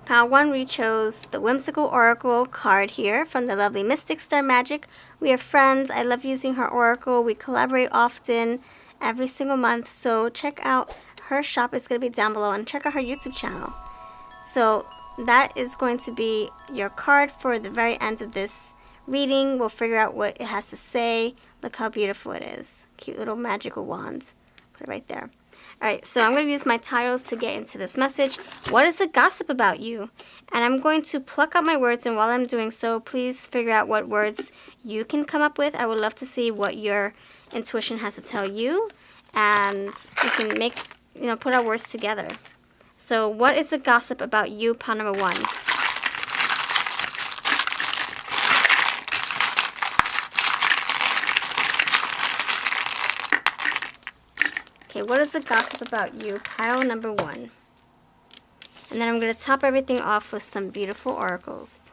Pile 1, we chose the Whimsical Oracle card here from the lovely Mystic Star Magic. We are friends. I love using her oracle. We collaborate often, every single month. So check out her shop. It's going to be down below. And check out her YouTube channel. So that is going to be your card for the very end of this reading. We'll figure out what it has to say. Look how beautiful it is. Cute little magical wand. Put it right there. Alright, so I'm going to use my tiles to get into this message. What is the gossip about you? And I'm going to pluck out my words, and while I'm doing so, please figure out what words you can come up with. I would love to see what your intuition has to tell you. And you can make, put our words together. So what is the gossip about you, pile number 1? Okay, what is the gossip about you, pile number 1? And then I'm going to top everything off with some beautiful oracles.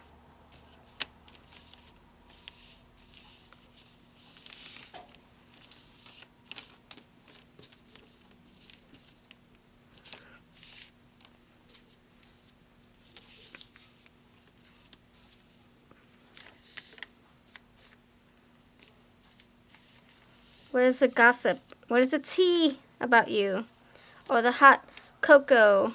What is the gossip? What is the tea about you? Or the hot cocoa?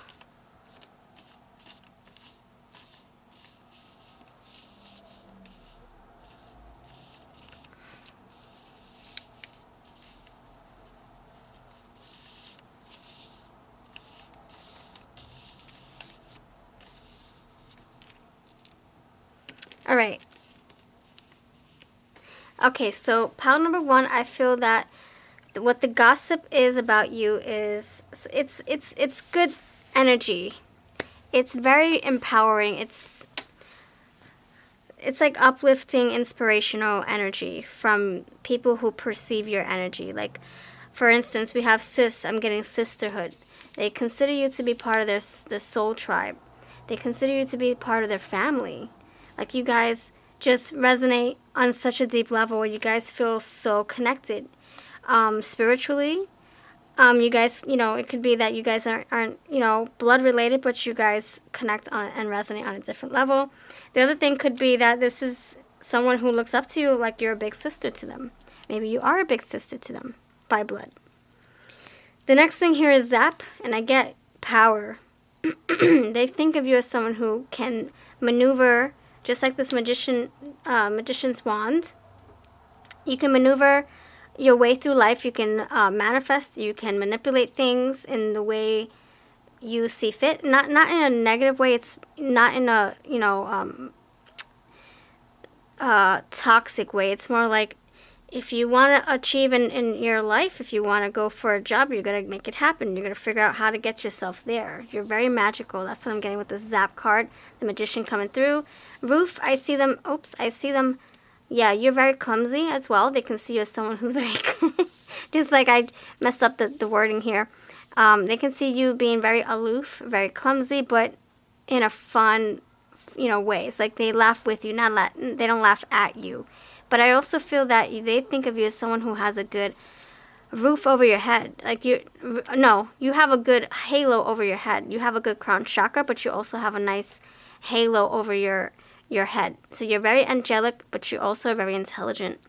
Alright. Okay, so pile number 1, I feel that what the gossip is about you is it's good energy. It's very empowering. It's like uplifting, inspirational energy from people who perceive your energy. Like, for instance, we have sis. I'm getting sisterhood. They consider you to be part of the soul tribe. They consider you to be part of their family. Like, you guys just resonate on such a deep level where you guys feel so connected. Spiritually, you guys, it could be that you guys aren't blood related, but you guys connect on and resonate on a different level. The other thing could be that this is someone who looks up to you like you're a big sister to them. Maybe you are a big sister to them by blood. The next thing here is zap, and I get power. They think of you as someone who can maneuver, just like this magician's wand. You can maneuver your way through life. You can manifest. You can manipulate things in the way you see fit. Not in a negative way. It's not in a toxic way. It's more like, if you want to achieve in your life, if you want to go for a job, you're going to make it happen. You're going to figure out how to get yourself there. You're very magical. That's what I'm getting with the zap card. The magician coming through. Roof, I see them. Oops, I see them. Yeah, you're very clumsy as well. They can see you as someone who's very... just like I messed up the wording here. They can see you being very aloof, very clumsy, but in a fun, way. It's like they laugh with you, they don't laugh at you. But I also feel that they think of you as someone who has a good roof over your head. Like you have a good halo over your head. You have a good crown chakra, but you also have a nice halo over your head. So you're very angelic, but you also are very intelligent.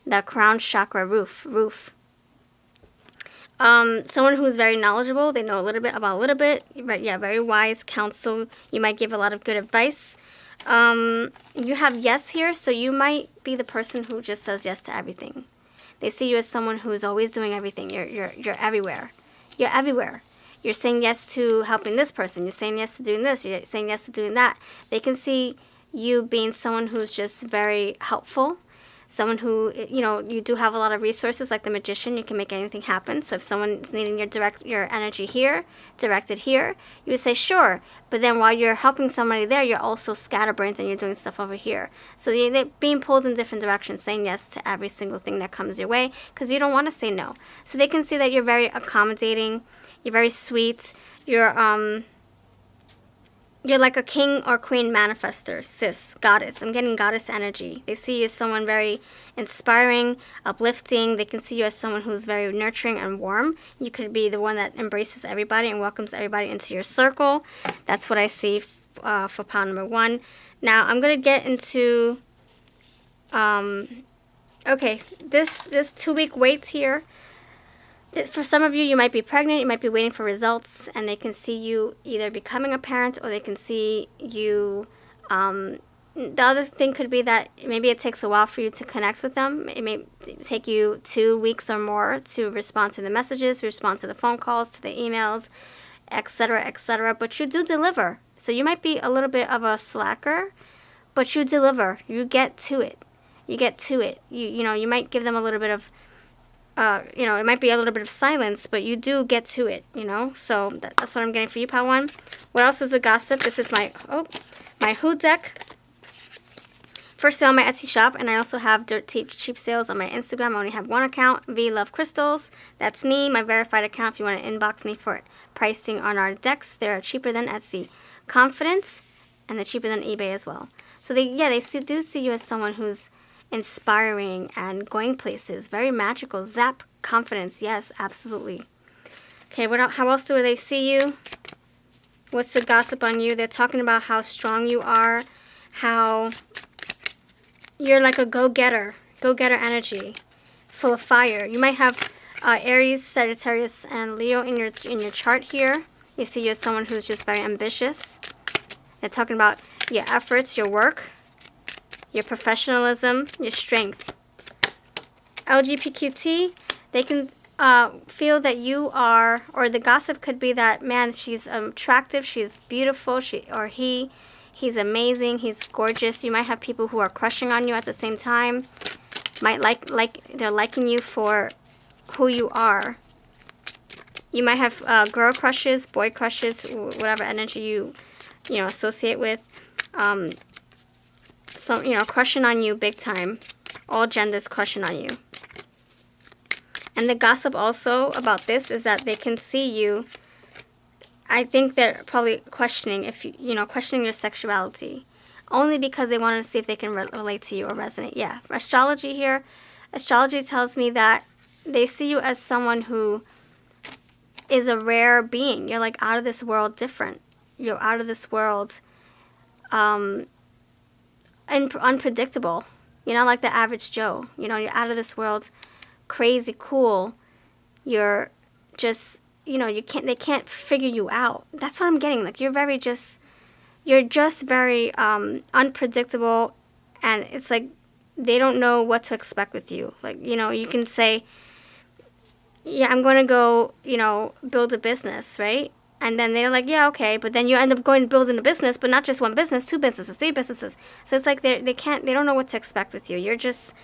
That crown chakra roof. Someone who's very knowledgeable. They know a little bit about a little bit. But yeah, very wise counsel. You might give a lot of good advice. You have yes here, so you might be the person who just says yes to everything. They see you as someone who's always doing everything. You're everywhere. You're everywhere. You're saying yes to helping this person. You're saying yes to doing this. You're saying yes to doing that. They can see you being someone who's just very helpful. Someone who, you do have a lot of resources, like the magician. You can make anything happen. So if someone's needing your energy here, directed here, you would say sure. But then while you're helping somebody there, you're also scatterbrained and you're doing stuff over here. So they're being pulled in different directions, saying yes to every single thing that comes your way, because you don't want to say no. So they can see that you're very accommodating. You're very sweet. You're like a king or queen manifester, sis, goddess. I'm getting goddess energy. They see you as someone very inspiring, uplifting. They can see you as someone who's very nurturing and warm. You could be the one that embraces everybody and welcomes everybody into your circle. That's what I see for pile number 1. Now I'm going to get into, okay, this 2-week wait here. For some of you, you might be pregnant, you might be waiting for results, and they can see you either becoming a parent, or they can see you, the other thing could be that maybe it takes a while for you to connect with them. It may take you 2 weeks or more to respond to the messages, respond to the phone calls, to the emails, etc., etc. But you do deliver. So you might be a little bit of a slacker, but you deliver. You get to it. You get to it. You know, you might give them a little bit of, you know, it might be a little bit of silence, but you do get to it, you know. So that's what I'm getting for you, pile 1. What else is the gossip? This is my Who deck. For sale on my Etsy shop, and I also have dirt cheap sales on my Instagram. I only have one account, V Love Crystals. That's me, my verified account. If you want to inbox me for pricing on our decks, they're cheaper than Etsy. Confidence, and they're cheaper than eBay as well. So they do see you as someone who's inspiring and going places, very magical. Zap, confidence, yes, absolutely. Okay, how else do they see you? What's the gossip on you? They're talking about how strong you are, how you're like a go-getter energy, full of fire. You might have Aries, Sagittarius, and Leo in your chart here. You see you as someone who's just very ambitious. They're talking about your efforts, your work, your professionalism, your strength. LGBTQT, they can feel that you are, or the gossip could be that, man, she's attractive, she's beautiful, he's amazing, he's gorgeous. You might have people who are crushing on you at the same time. Might they're liking you for who you are. You might have girl crushes, boy crushes, whatever energy you associate with. Crushing on you big time. All genders crushing on you. And the gossip also about this is that they can see you. I think they're probably questioning questioning your sexuality, only because they want to see if they can relate to you or resonate. Yeah, for astrology here, astrology tells me that they see you as someone who is a rare being. You're like out of this world different. You're out of this world and unpredictable. You're not like the average Joe. You're out of this world, crazy cool. You're just, they can't figure you out. That's what I'm getting. Like you're just very unpredictable, and it's like they don't know what to expect with you. Like, you can say, yeah, I'm going to go, build a business, right? And then they're like, yeah, okay. But then you end up going to building a business, but not just one business, 2 businesses, 3 businesses. So it's like they don't know what to expect with you. You're just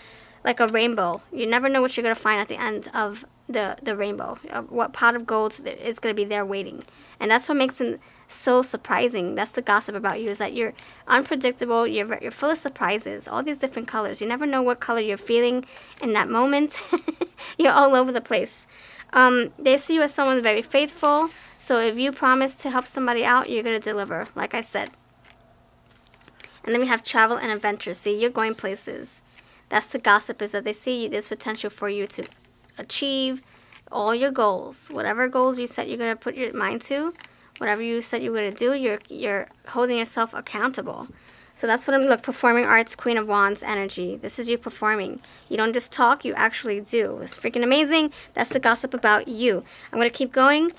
like a rainbow. You never know what you're going to find at the end of the rainbow. What pot of gold is going to be there waiting. And that's what makes it so surprising. That's the gossip about you, is that you're unpredictable. You're full of surprises, all these different colors. You never know what color you're feeling in that moment. You're all over the place. They see you as someone very faithful. So if you promise to help somebody out, you're going to deliver, like I said. And then we have travel and adventure. See, you're going places. That's the gossip, is that they see there's potential for you to achieve all your goals. Whatever goals you set you're going to put your mind to, whatever you said you're going to do, you're holding yourself accountable. So that's what I'm performing arts, Queen of Wands energy. This is you performing. You don't just talk, you actually do. It's freaking amazing. That's the gossip about you. I'm going to keep going,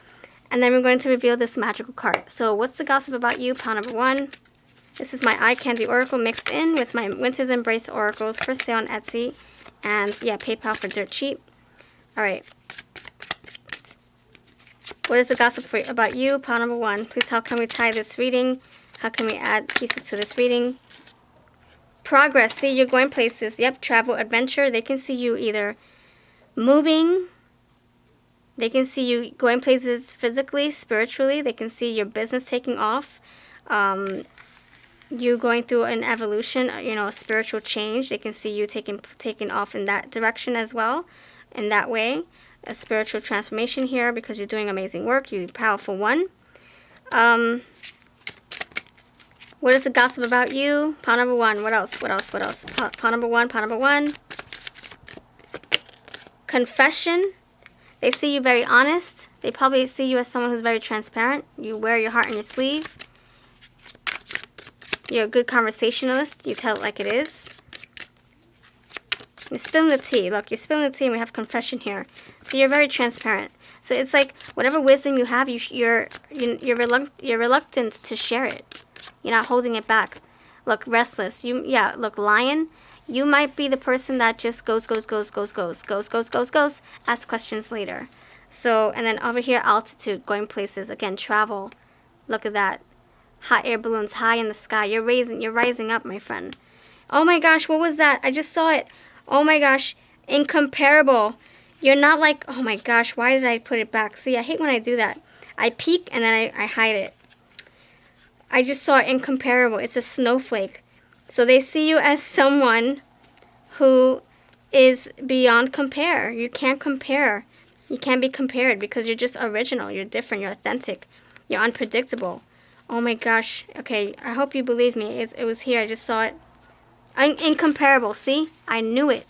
and then we're going to reveal this magical card. So what's the gossip about you? Pile number 1. This is my Eye Candy Oracle mixed in with my Winter's Embrace Oracles for sale on Etsy. And yeah, PayPal for dirt cheap. All right. What is the gossip about you? Pile number 1. Please, how can we tie this reading? How can we add pieces to this reading? Progress. See, you're going places. Yep, travel, adventure. They can see you either moving. They can see you going places physically, spiritually. They can see your business taking off. You going through an evolution, a spiritual change. They can see you taking off in that direction as well, in that way. A spiritual transformation here, because you're doing amazing work. You're powerful one. What is the gossip about you? Pile number 1. What else? Pile number 1. Confession. They see you very honest. They probably see you as someone who's very transparent. You wear your heart on your sleeve. You're a good conversationalist. You tell it like it is. You're spilling the tea. Look, you're spilling the tea and we have confession here. So you're very transparent. So it's like whatever wisdom you have, you're reluctant to share it. You're not holding it back. Look, restless. Look, lion. You might be the person that just goes. Ask questions later. So, and then over here, altitude, going places. Again, travel. Look at that. Hot air balloons high in the sky. You're rising up, my friend. Oh my gosh, what was that? I just saw it. Oh my gosh, incomparable. You're not like, oh my gosh, why did I put it back? See, I hate when I do that. I peek and then I hide it. I just saw incomparable. It's a snowflake. So they see you as someone who is beyond compare. You can't compare. You can't be compared because you're just original. You're different. You're authentic. You're unpredictable. Oh my gosh. Okay, I hope you believe me. It was here. I just saw it. Incomparable. See? I knew it.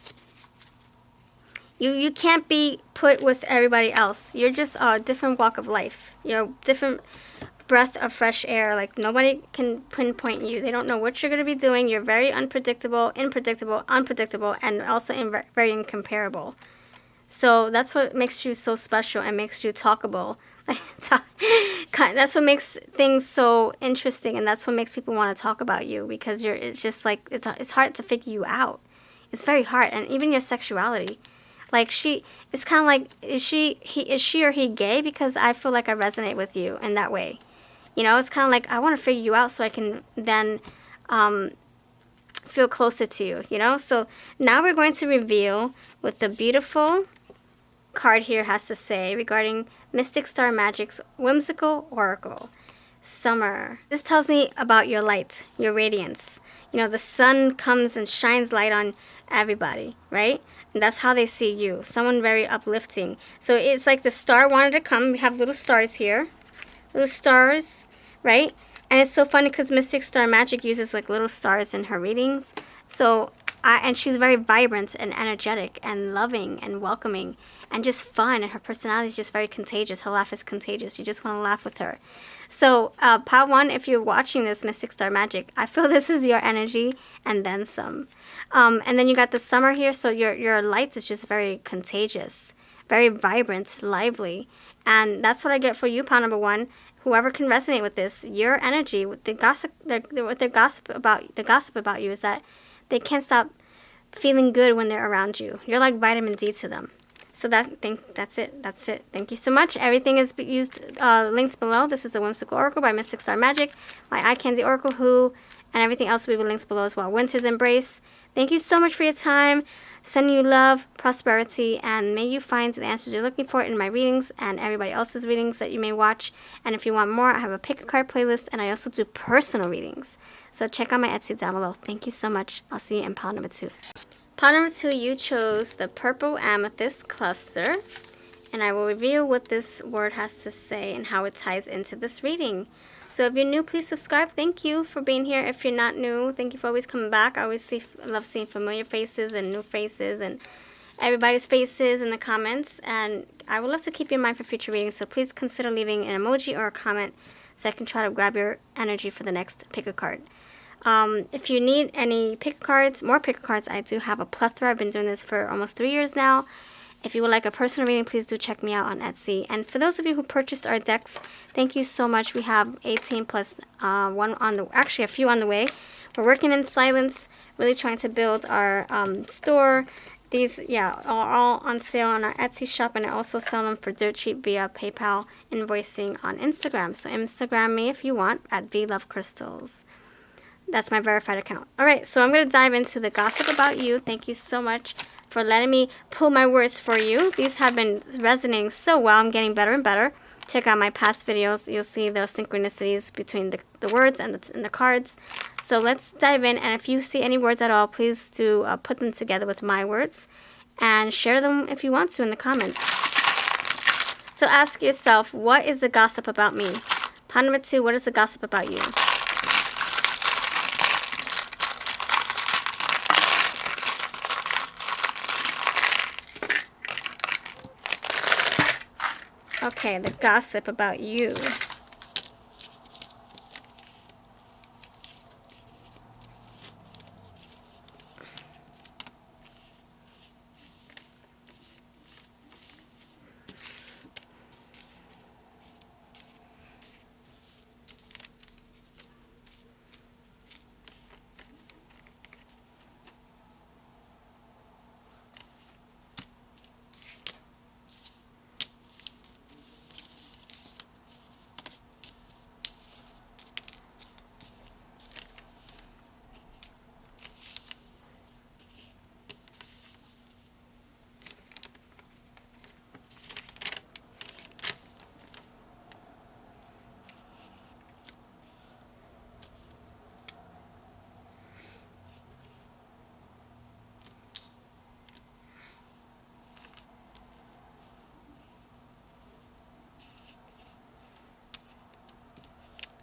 You can't be put with everybody else. You're just a different walk of life. You're a different breath of fresh air. Like, nobody can pinpoint you. They don't know what you're going to be doing. You're very unpredictable, unpredictable, and also very incomparable. So that's what makes you so special and makes you talkable. That's what makes things so interesting, and that's what makes people want to talk about you, because it's just like, it's hard to figure you out. It's very hard. And even your sexuality. Like, it's kind of like, is she or he gay? Because I feel like I resonate with you in that way. You know, it's kind of like, I want to figure you out so I can then feel closer to you, you know? So now we're going to reveal what the beautiful card here has to say regarding Mystic Star Magic's whimsical oracle. Summer. This tells me about your light, your radiance. You know, the sun comes and shines light on everybody, right? And that's how they see you. Someone very uplifting. So it's like the star wanted to come. We have little stars here. Little stars, right? And it's so funny because Mystic Star Magic uses like little stars in her readings. So, and she's very vibrant and energetic and loving and welcoming and just fun. And her personality is just very contagious. Her laugh is contagious. You just want to laugh with her. So, Part 1, if you're watching this Mystic Star Magic, I feel this is your energy and then some. And then you got the summer here. So your light is just very contagious, very vibrant, lively. And that's what I get for you, Part number 1. Whoever can resonate with this, your energy, with the gossip, what the gossip about you is that they can't stop feeling good when they're around you. You're like vitamin D to them. So that's it. That's it. Thank you so much. Everything is used, links below. This is the Whimsical Oracle by Mystic Star Magic, my Eye Candy Oracle, who, and everything else will be links below as well. Winter's Embrace. Thank you so much for your time. Sending you love, prosperity, and may you find the answers you're looking for in my readings and everybody else's readings that you may watch. And if you want more, I have a pick a card playlist, and I also do personal readings. So check out my Etsy down below. Thank you so much. I'll see you in pile number 2. Pile number 2, you chose the Purple Amethyst Cluster, and I will reveal what this word has to say and how it ties into this reading. So if you're new, please subscribe. Thank you for being here. If you're not new, thank you for always coming back. I always love seeing familiar faces and new faces and everybody's faces in the comments. And I would love to keep you in mind for future readings. So please consider leaving an emoji or a comment so I can try to grab your energy for the next pick a card. If you need any pick cards, more pick cards, I do have a plethora. I've been doing this for almost 3 years now. If you would like a personal reading, please do check me out on Etsy. And for those of you who purchased our decks, thank you so much. We have 18 plus one on the, actually a few on the way. We're working in silence, really trying to build our store. These, are all on sale on our Etsy shop, and I also sell them for dirt cheap via PayPal invoicing on Instagram. So Instagram me if you want at VLoveCrystals. That's my verified account. All right, so I'm going to dive into the gossip about you. Thank you so much for letting me pull my words for you. These have been resonating so well. I'm getting better and better. Check out my past videos. You'll see the synchronicities between the words and the cards. So let's dive in. And if you see any words at all, please do put them together with my words and share them if you want to in the comments. So ask yourself, what is the gossip about me? Pile number 2, what is the gossip about you? Okay, the gossip about you.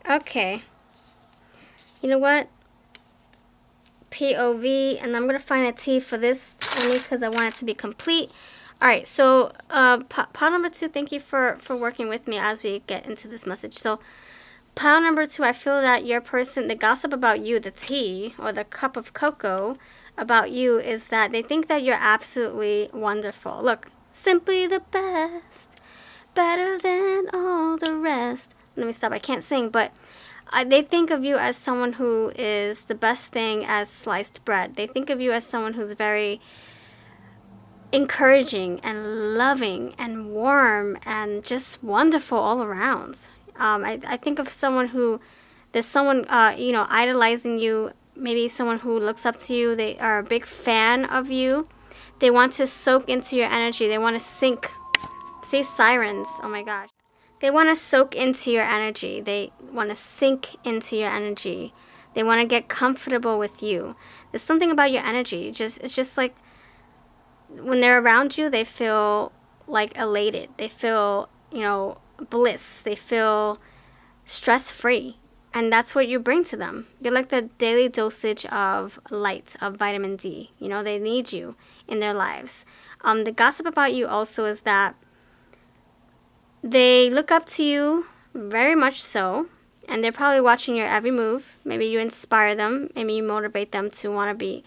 Okay. You know what? POV, and I'm going to find a T for this only because I want it to be complete. All right, so pile number 2, thank you for working with me as we get into this message. So pile number 2, I feel that your person, the gossip about you, the tea or the cup of cocoa about you is that they think that you're absolutely wonderful. Look, simply the best, better than all the rest. Let me stop, I can't sing, but they think of you as someone who is the best thing as sliced bread. They think of you as someone who's very encouraging and loving and warm and just wonderful all around. I think of someone who, there's someone, idolizing you, maybe someone who looks up to you. They are a big fan of you. They want to soak into your energy. They want to sink. See, sirens. Oh my gosh. They want to soak into your energy. They want to sink into your energy. They want to get comfortable with you. There's something about your energy. It's just like when they're around you, they feel like elated. They feel, bliss. They feel stress-free. And that's what you bring to them. You're like the daily dosage of light, of vitamin D. They need you in their lives. The gossip about you also is that they look up to you, very much so, and they're probably watching your every move. Maybe you inspire them. Maybe you motivate them to want to be,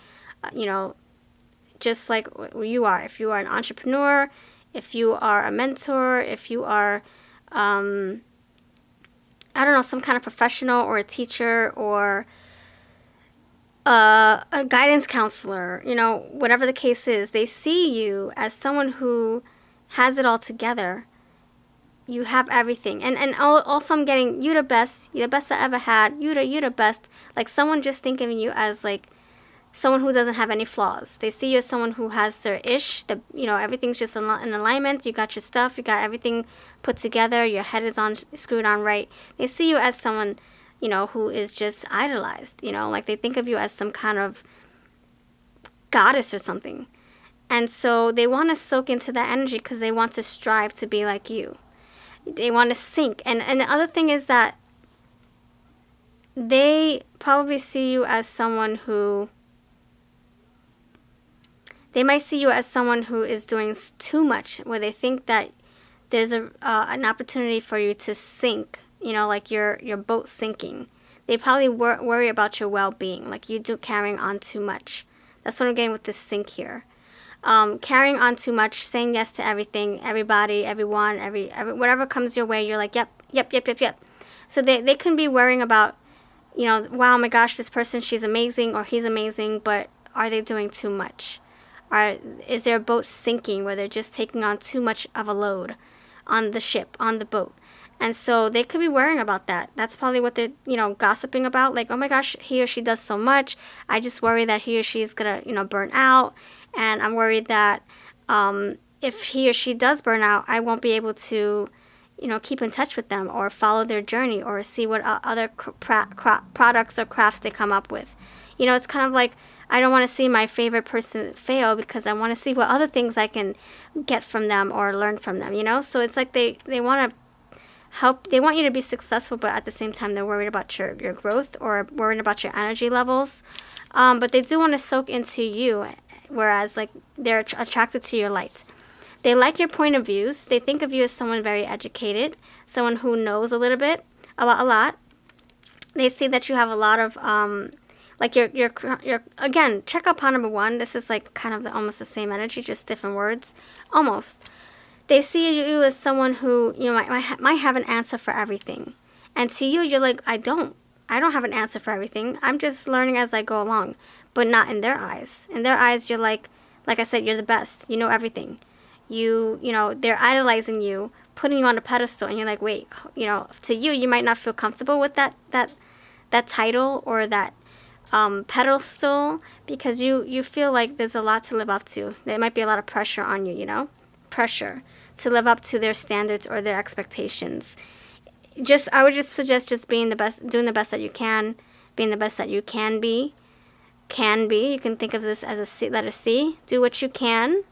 just like you are. If you are an entrepreneur, if you are a mentor, if you are, some kind of professional or a teacher or a guidance counselor, whatever the case is, they see you as someone who has it all together. You have everything. And also I'm getting you the best. You're the best I ever had. You the best. Like someone just thinking of you as like someone who doesn't have any flaws. They see you as someone who has their ish. Everything's just in alignment. You got your stuff. You got everything put together. Your head is screwed on right. They see you as someone, who is just idolized. Like they think of you as some kind of goddess or something. And so they want to soak into that energy because they want to strive to be like you. They want to sink. And the other thing is that they probably see you as someone who, they might see you as someone who is doing too much, where they think that there's an opportunity for you to sink, like your boat sinking. They probably worry about your well-being, like you do carrying on too much. That's what I'm getting with this sink here. Carrying on too much, saying yes to everything, everybody, everyone, every whatever comes your way, you're like, yep. So they can be worrying about, wow, my gosh, this person, she's amazing or he's amazing, but are they doing too much? Is their boat sinking where they're just taking on too much of a load on the ship, on the boat? And so they could be worrying about that. That's probably what they're, gossiping about. Like, oh my gosh, he or she does so much. I just worry that he or she is going to, burn out. And I'm worried that if he or she does burn out, I won't be able to, keep in touch with them or follow their journey or see what other products or crafts they come up with. It's kind of like I don't want to see my favorite person fail because I want to see what other things I can get from them or learn from them, So it's like they want to help. They want you to be successful, but at the same time, they're worried about your growth or worried about your energy levels. But they do want to soak into you, whereas like they're attracted to your light. They like your point of views. They think of you as someone very educated, someone who knows a little bit about a lot. They see that you have a lot of like your again, check out pile number 1. This is like kind of almost the same energy, just different words, almost. They see you as someone who might have an answer for everything, and to you, you're like, I don't have an answer for everything. I'm just learning as I go along, but not in their eyes. In their eyes, you're like I said, you're the best. You know everything. They're idolizing you, putting you on a pedestal, and you're like, wait, to you might not feel comfortable with that title or that pedestal because you feel like there's a lot to live up to. There might be a lot of pressure on you, pressure to live up to their standards or their expectations. I would just suggest just being the best, doing the best that you can, being the best that you can be. You can think of this as a C, letter C. Do what you can,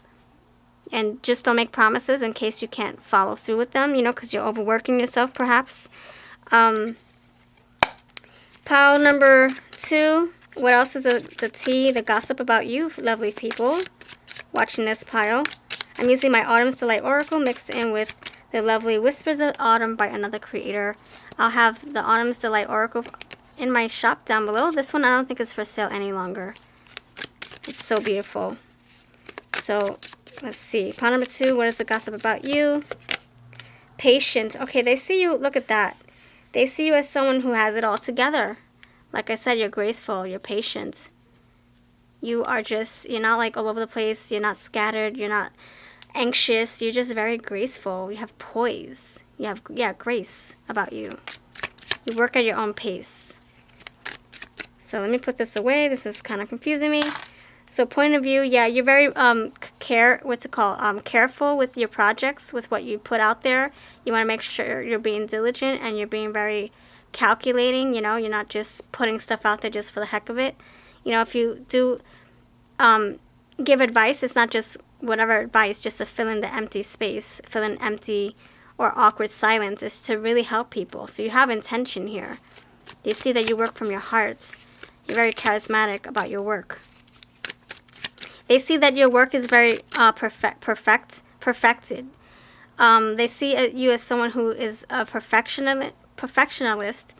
and just don't make promises in case you can't follow through with them, because you're overworking yourself perhaps. Pile number 2. What else is the tea, the gossip about you, lovely people watching this pile? I'm using my Autumn's Delight Oracle mixed in with the lovely Whispers of Autumn by another creator. I'll have the Autumn's Delight Oracle in my shop down below. This one I don't think is for sale any longer. It's so beautiful. So, let's see. Pile number 2, what is the gossip about you? Patient. Okay, they see you, look at that. They see you as someone who has it all together. Like I said, you're graceful, you're patient. You are just, you're not like all over the place, you're not scattered, you're not anxious, you're just very graceful. You have poise. You have, grace about you. You work at your own pace. So let me put this away. This is kind of confusing me. So point of view, yeah, you're very careful with your projects, with what you put out there. You want to make sure you're being diligent and you're being very calculating, you know, you're not just putting stuff out there just for the heck of it. You know, if you do give advice, it's not just whatever advice, just to fill in the empty space, fill in empty or awkward silence. It's to really help people. So you have intention here. They see that you work from your heart. You're very charismatic about your work. They see that your work is very perfected. They see you as someone who is a perfectionist.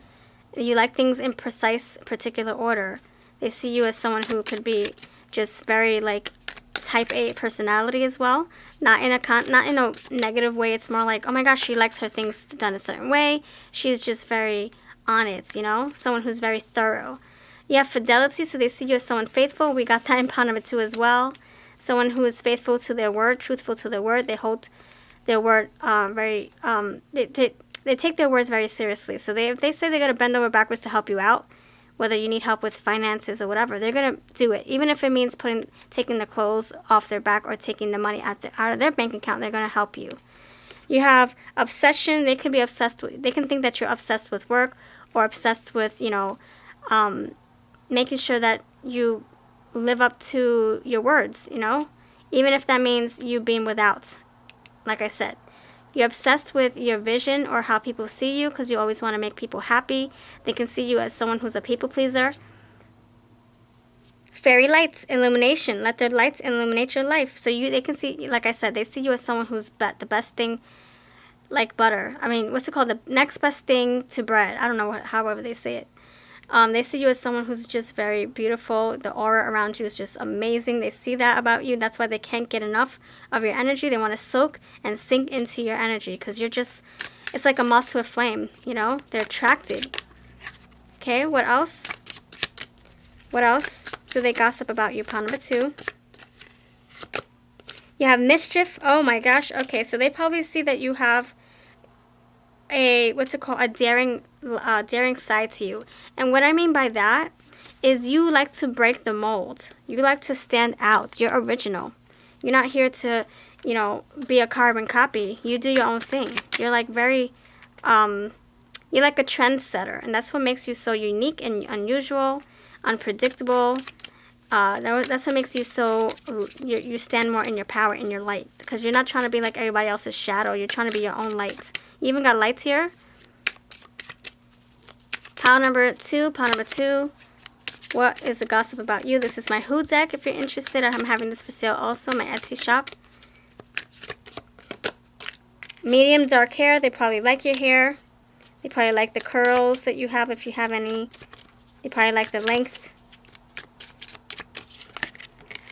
You like things in precise, particular order. They see you as someone who could be just very like type A personality as well. Not in a negative way. It's more like, oh my gosh, she likes her things done a certain way. She's just very on it, you know? Someone who's very thorough. You have fidelity, so they see you as someone faithful. We got that in pile number 2 as well. Someone who is faithful to their word, truthful to their word. They hold their word they take their words very seriously. So if they say they're going to bend over backwards to help you out, whether you need help with finances or whatever, they're going to do it. Even if it means taking the clothes off their back or taking the money out of their bank account, they're going to help you. You have obsession. They can be obsessed with, they can think that you're obsessed with work or obsessed with, you know, making sure that you live up to your words, you know, even if that means you being without. Like I said, you're obsessed with your vision or how people see you because you always want to make people happy. They can see you as someone who's a people pleaser. Fairy lights, illumination. Let their lights illuminate your life. So they can see, like I said, they see you as someone who's the best thing, like butter. I mean, what's it called? The next best thing to bread. I don't know however they say it. They see you as someone who's just very beautiful. The aura around you is just amazing. They see that about you. That's why they can't get enough of your energy. They want to soak and sink into your energy because you're just, it's like a moth to a flame, you know? They're attracted. Okay, what else? What else do they gossip about you? Pile number 2. You have mischief. Oh my gosh. Okay, so they probably see that you have a daring side to you. And what I mean by that is you like to break the mold. You like to stand out. You're original. You're not here to, you know, be a carbon copy. You do your own thing. You're like very you're like a trendsetter, and that's what makes you so unique and unusual, unpredictable. That's what makes you so, you stand more in your power, in your light, because you're not trying to be like everybody else's shadow. You're trying to be your own light. You even got lights here. Pile number 2. What is the gossip about you? This is my Who deck. If you're interested, I'm having this for sale also, my Etsy shop. Medium dark hair. They probably like your hair. They probably like the curls that you have, if you have any. They probably like the length.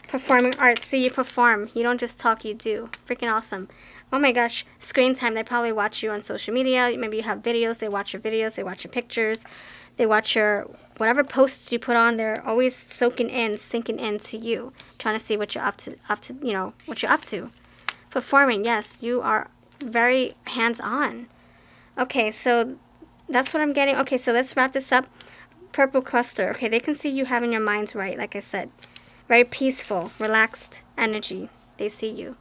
Performing arts. See, you perform. You don't just talk, you do. Freaking awesome. Oh my gosh. Screen time. They probably watch you on social media. Maybe you have videos. They watch your videos. They watch your pictures. They watch your whatever posts you put on. They're always sinking into you. Trying to see what you're up to, you know, what you're up to. Performing. Yes, you are very hands-on. Okay, so that's what I'm getting. Okay, so let's wrap this up. Purple cluster. Okay, they can see you having your minds right, like I said. Very peaceful, relaxed energy. They see you.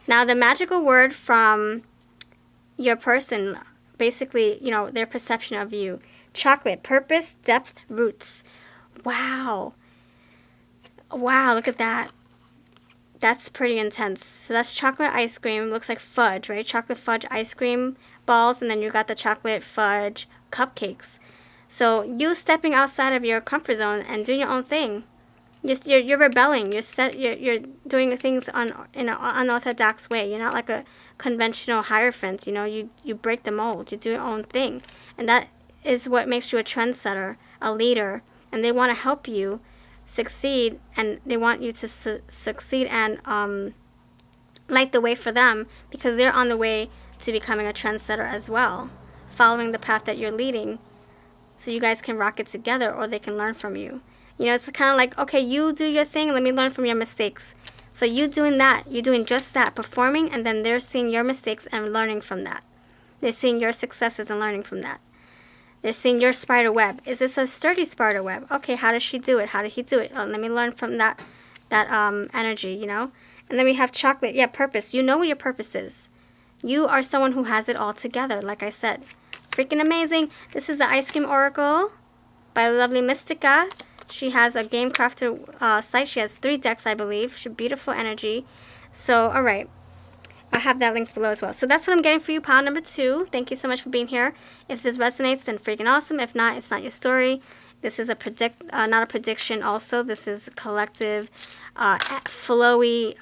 Now, the magical word from your person, basically, you know, their perception of you. Chocolate, purpose, depth, roots. Wow. Wow, look at that. That's pretty intense. So that's chocolate ice cream. Looks like fudge, right? Chocolate fudge ice cream balls, and then you got the chocolate fudge cupcakes. So you stepping outside of your comfort zone and doing your own thing. You're rebelling. You're doing things in an unorthodox way. You're not like a conventional hierophant. You know, you break the mold. You do your own thing, and that is what makes you a trendsetter, a leader. And they want to help you succeed, and they want you to succeed and light the way for them, because they're on the way to becoming a trendsetter as well, following the path that you're leading, so you guys can rock it together, or they can learn from you. You know, it's kind of like, okay, you do your thing, let me learn from your mistakes. So you doing that, you're doing just that, performing, and then they're seeing your mistakes and learning from that. They're seeing your successes and learning from that. They're seeing your spider web. Is this a sturdy spider web? Okay, how does she do it? How did he do it? Oh, let me learn from that energy, you know? And then we have chocolate. Yeah, purpose. You know what your purpose is. You are someone who has it all together, like I said. Freaking amazing. This is the Ice Cream Oracle by lovely Mystica. She has a Game Crafter site. She has 3 decks, I believe. She beautiful energy. So, all right. I'll have that linked below as well. So that's what I'm getting for you, pile number 2. Thank you so much for being here. If this resonates, then freaking awesome. If not, it's not your story. This is a not a prediction also. This is collective, flowy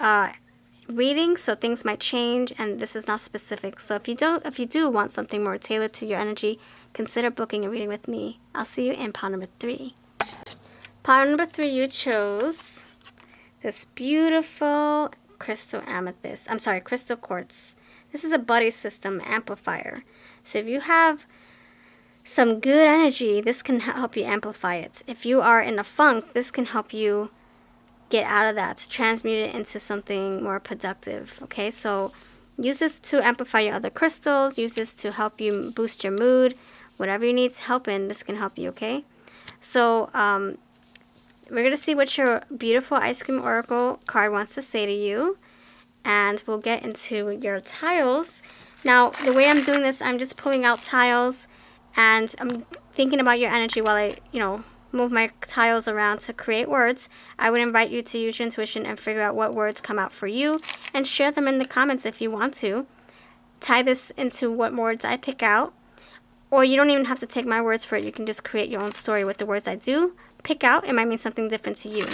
reading, so things might change, and this is not specific. So if you do want something more tailored to your energy, consider booking a reading with me. I'll see you in pile number 3. Pile number 3, you chose this beautiful crystal quartz. This is a buddy system amplifier. So if you have some good energy, this can help you amplify it. If you are in a funk, this can help you get out of that, transmute it into something more productive. Okay, so use this to amplify your other crystals. Use this to help you boost your mood. Whatever you need help in, this can help you. Okay, so we're going to see what your beautiful Ice Cream Oracle card wants to say to you. And we'll get into your tiles. Now, the way I'm doing this, I'm just pulling out tiles. And I'm thinking about your energy while I, move my tiles around to create words. I would invite you to use your intuition and figure out what words come out for you. And share them in the comments if you want to. Tie this into what words I pick out. Or you don't even have to take my words for it. You can just create your own story with the words I do pick out. It might mean something different to you.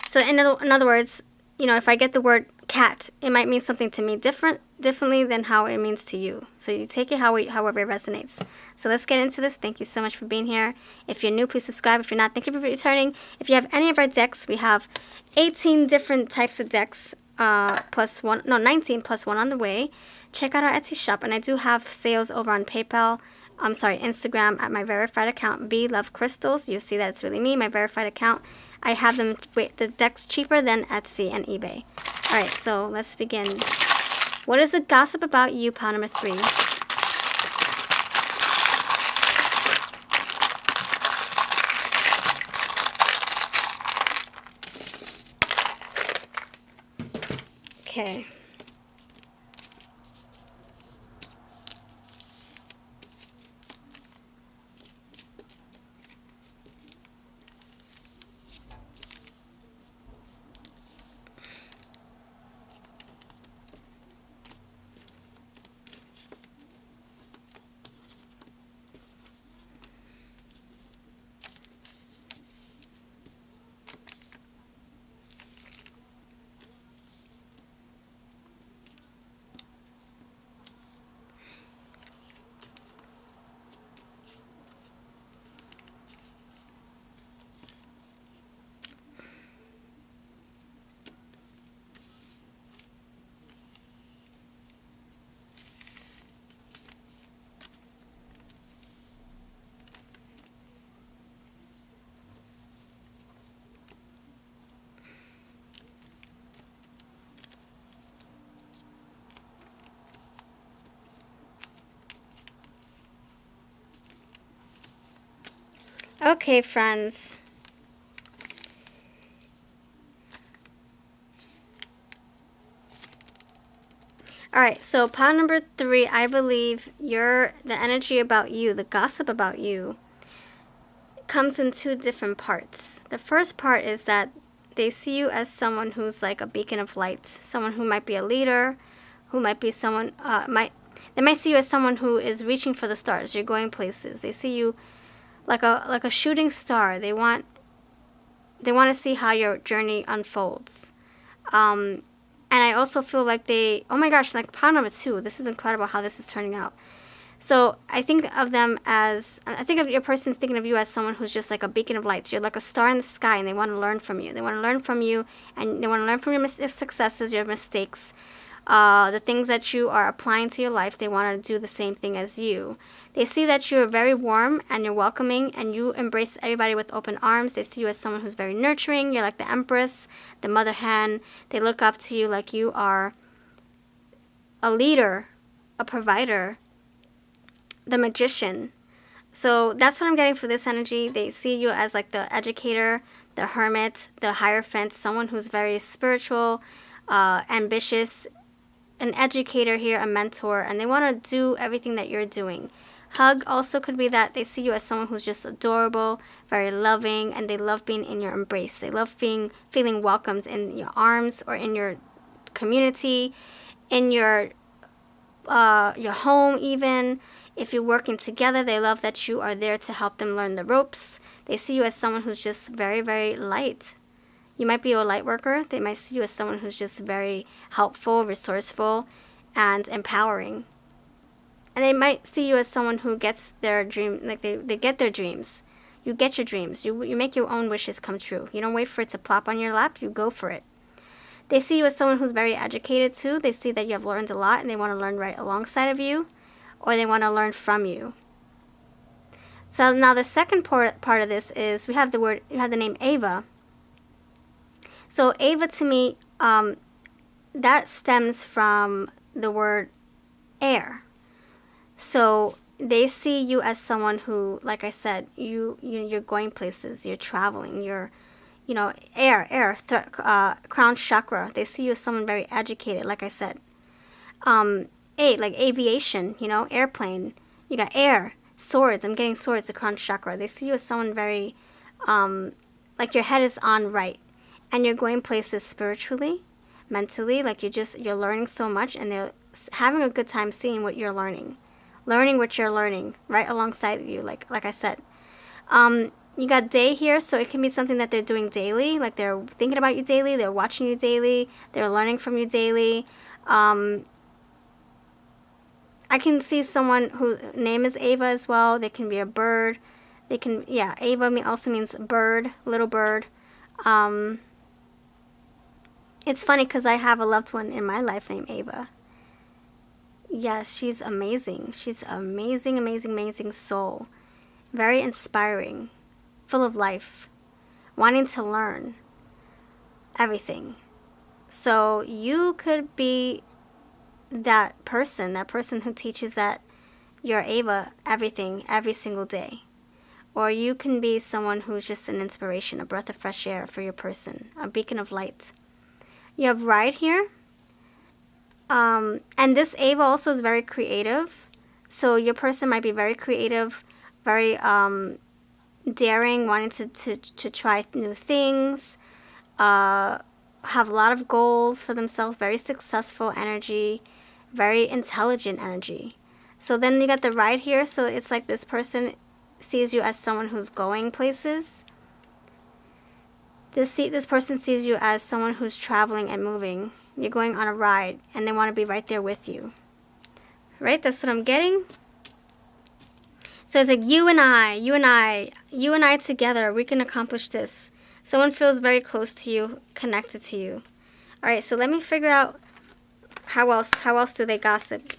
So in other words, if I get the word cat, it might mean something to me differently than how it means to you. So you take it however it resonates. So let's get into this. Thank you so much for being here. If you're new, please subscribe. If you're not, thank you for returning. If you have any of our decks, we have 18 different types of decks, 19 plus 1 on the way. Check out our Etsy shop, and I do have sales over on Instagram at my verified account, B Love Crystals. You'll see that it's really me, my verified account. I have them, the decks cheaper than Etsy and eBay. All right, so let's begin. What is the gossip about you, pile number 3? Okay. Okay, friends. Alright, so pile number 3, I believe the energy about you, the gossip about you, comes in 2 different parts. The first part is that they see you as someone who's like a beacon of light, someone who might be a leader, who might be someone, They might see you as someone who is reaching for the stars. You're going places. They see you like a shooting star. They want to see how your journey unfolds. And I also feel like oh my gosh, like pile number 2. This is incredible how this is turning out. So I think of your person's thinking of you as someone who's just like a beacon of lights. You're like a star in the sky, and they want to learn from you. They want to learn from you, and they want to learn from your successes, your mistakes, the things that you are applying to your life. They want to do the same thing as you. They see that you're very warm and you're welcoming, and you embrace everybody with open arms. They see you as someone who's very nurturing. You're like the empress, the mother hen. They look up to you like you are a leader, a provider, the magician. So that's what I'm getting for this energy. They see you as like the educator, the hermit, the hierophant, someone who's very spiritual, ambitious, an educator here, a mentor, and they want to do everything that you're doing. Hug also could be that they see you as someone who's just adorable, very loving, and they love being in your embrace. They love feeling welcomed in your arms or in your community, in your home even. If you're working together, they love that you are there to help them learn the ropes. They see you as someone who's just very, very light. You might be a light worker. They might see you as someone who's just very helpful, resourceful, and empowering. And they might see you as someone who gets their dream, like they get their dreams. You get your dreams. You make your own wishes come true. You don't wait for it to plop on your lap. You go for it. They see you as someone who's very educated too. They see that you have learned a lot, and they want to learn right alongside of you, or they want to learn from you. So now the second part of this is you have the name Ava. So Ava to me, that stems from the word air. So they see you as someone who, like I said, you're going places, you're traveling, you're, air, crown chakra. They see you as someone very educated, like I said. Like aviation, airplane. You got air, swords. I'm getting swords, the crown chakra. They see you as someone very, like your head is on right, and you're going places spiritually, mentally. Like you're learning so much, and they're having a good time seeing what you're learning what you're learning right alongside of you. Like I said, you got day here, so it can be something that they're doing daily. Like they're thinking about you daily, they're watching you daily, they're learning from you daily. I can see someone whose name is Ava as well. They can be a bird. Ava also means bird, little bird. It's funny because I have a loved one in my life named Ava. Yes, she's amazing. She's amazing, amazing, amazing soul. Very inspiring, full of life, wanting to learn everything. So you could be that person who teaches that you're Ava everything every single day. Or you can be someone who's just an inspiration, a breath of fresh air for your person, a beacon of light. You have Ride here. And this Ava also is very creative. So your person might be very creative, very daring, wanting to try new things, have a lot of goals for themselves, very successful energy, very intelligent energy. So then you got the Ride here. So it's like this person sees you as someone who's going places. This person sees you as someone who's traveling and moving. You're going on a ride, and they want to be right there with you. Right? That's what I'm getting. So it's like you and I together, we can accomplish this. Someone feels very close to you, connected to you. All right, so let me figure out how else do they gossip.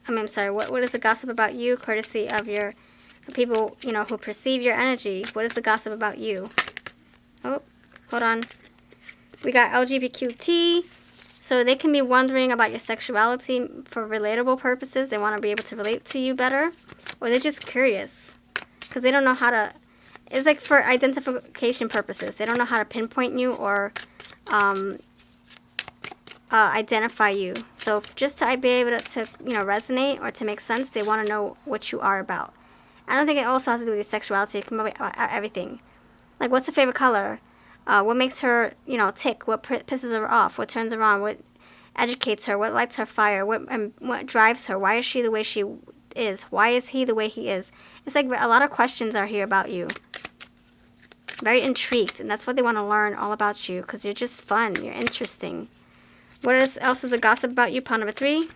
I'm sorry, what is the gossip about you, courtesy of your people, who perceive your energy? What is the gossip about you? Oh, hold on. We got LGBTQT. So they can be wondering about your sexuality for relatable purposes. They want to be able to relate to you better. Or they're just curious. Because they don't know how to... It's like for identification purposes. They don't know how to pinpoint you or identify you. So just to be able to resonate or to make sense, they want to know what you are about. I don't think it also has to do with your sexuality. It can be about everything. Like, what's her favorite color? What makes her, tick? What pisses her off? What turns her on? educates her, what lights her fire, what drives her, why is she the way she is, why is he the way he is. It's like a lot of questions are here about you. Very intrigued, and that's what they want to learn all about you, because you're just fun, you're interesting. What else is a gossip about you? Pile number 3.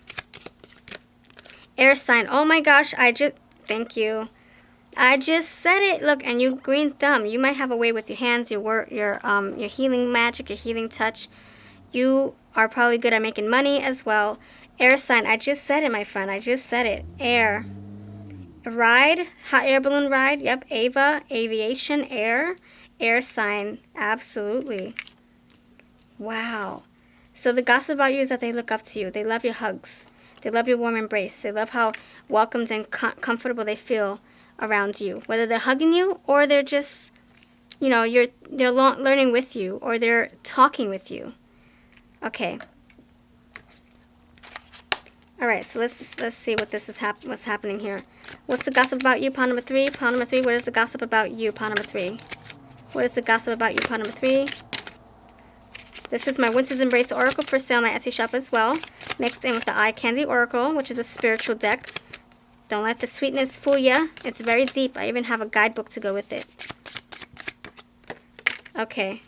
Air sign. Oh my gosh, thank you. I just said it. Look, and you green thumb. You might have a way with your hands, your healing magic, your healing touch. You are probably good at making money as well. Air sign. I just said it, my friend. I just said it. Air. Ride. Hot air balloon ride. Yep. Ava. Aviation. Air. Air sign. Absolutely. Wow. So the gossip about you is that they look up to you. They love your hugs. They love your warm embrace. They love how welcomed and comfortable they feel around you. Whether they're hugging you or they're just, you know, they're learning with you or they're talking with you. Okay. All right. So let's see what this is what's happening here. What's the gossip about you? Pile number 3. Pile number 3. What is the gossip about you? Pile number 3. What is the gossip about you? Pile number 3. This is my Winter's Embrace Oracle for sale on my Etsy shop as well. Mixed in with the Eye Candy Oracle, which is a spiritual deck. Don't let the sweetness fool ya. It's very deep. I even have a guidebook to go with it. Okay.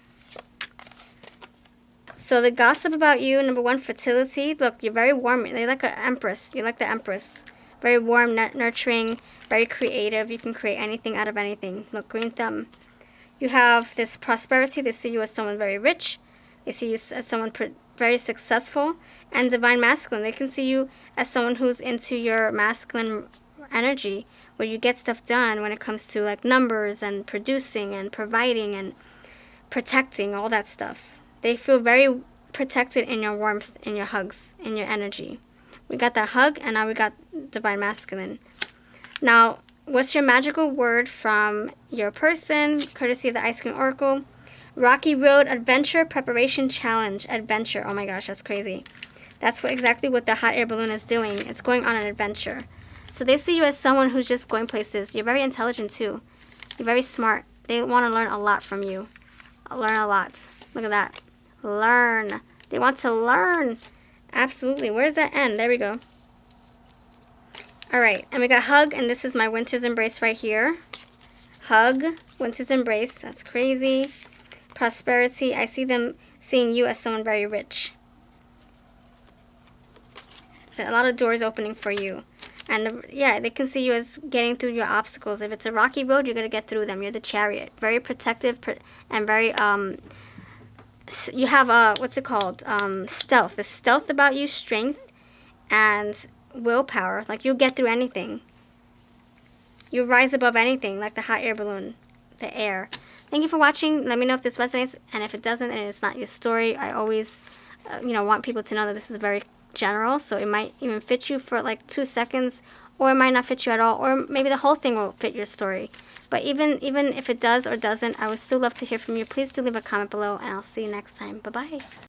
So the gossip about you, number 1, fertility. Look, you're very warm. You're like an empress. You're like the empress. Very warm, nurturing, very creative. You can create anything out of anything. Look, green thumb. You have this prosperity. They see you as someone very rich. They see you as someone very successful. And divine masculine. They can see you as someone who's into your masculine energy, where you get stuff done when it comes to like numbers and producing and providing and protecting, all that stuff. They feel very protected in your warmth, in your hugs, in your energy. We got that hug, and now we got divine masculine. Now, what's your magical word from your person, courtesy of the Ice Cream Oracle? Rocky Road Adventure Preparation Challenge. Adventure. Oh my gosh, that's crazy. That's exactly what the hot air balloon is doing. It's going on an adventure. So they see you as someone who's just going places. You're very intelligent too. You're very smart. They want to learn a lot from you. Learn a lot. Look at that. Learn. They want to learn. Absolutely. Where's that end? There we go. All right. And we got hug, and this is my Winter's Embrace right here. Hug. Winter's Embrace. That's crazy. Prosperity. I see them seeing you as someone very rich. A lot of doors opening for you. And yeah, they can see you as getting through your obstacles. If it's a rocky road, you're going to get through them. You're the chariot. Very protective and very, you have, what's it called? Stealth. The stealth about you, strength, and willpower. Like, you'll get through anything. You rise above anything, like the hot air balloon, the air. Thank you for watching. Let me know if this resonates, and if it doesn't and it's not your story, I always, want people to know that this is very general, so it might even fit you for like 2 seconds, or it might not fit you at all, or maybe the whole thing will fit your story. But even if it does or doesn't, I would still love to hear from you. Please do leave a comment below, and I'll see you next time. Bye-bye.